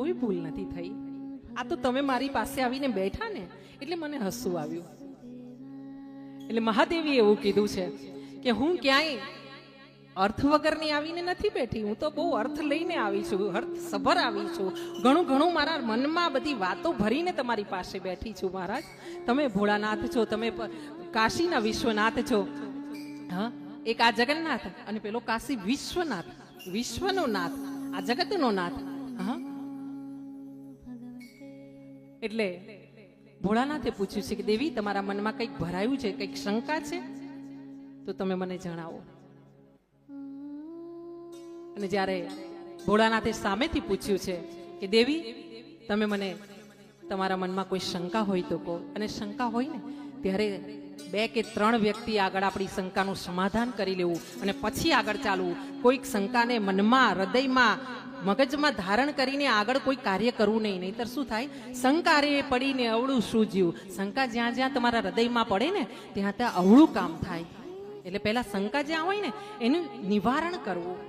કોઈ ભૂલ નથી થઈ. આ તો તમે મારી પાસે આવીને બેઠા ને એટલે મને હસવું આવ્યું. એટલે મહાદેવીએ એવું કીધું છે કે હું ક્યાંય અર્થ વગરની આવીને નથી બેઠી, હું તો બહુ અર્થ લઈને આવી છું, અર્થ સભર આવી છું. ઘણું ઘણું મારા મનમાં બધી વાતો ભરીને તમારી પાસે બેઠી છું. મહારાજ, તમે ભોળાનાથ છો, તમે કાશીના વિશ્વનાથ છો. હા, એક આ જગન્નાથ અને પેલો કાશી વિશ્વનાથ, વિશ્વનો નાથ, આ જગતનો નાથ. હા, એટલે ભોળાનાથે પૂછ્યું છે કે દેવી, તમારા મનમાં કંઈક ભરાયું છે, કંઈક શંકા છે તો તમે મને જણાવો. અને જ્યારે ભોળાનાથે સામેથી પૂછ્યું છે કે દેવી, તમે મને તમારા મનમાં કોઈ શંકા હોય તો કહો. અને શંકા હોય ને ત્યારે 2 કે 3 વ્યક્તિ આગળ આપણી શંકાનું સમાધાન કરી લેવું અને પછી આગળ ચાલવું. કોઈક શંકાને મનમાં, હૃદયમાં, મગજમાં ધારણ કરીને આગળ કોઈ કાર્ય કરવું નહીં. નહીતર શું થાય? શંકારે પડીને અવળું સૂજ્યું. શંકા જ્યાં જ્યાં તમારા હૃદયમાં પડે ને ત્યાં ત્યાં અવળું કામ થાય. એટલે પહેલા શંકા જ્યાં હોય ને એનું નિવારણ કરવું.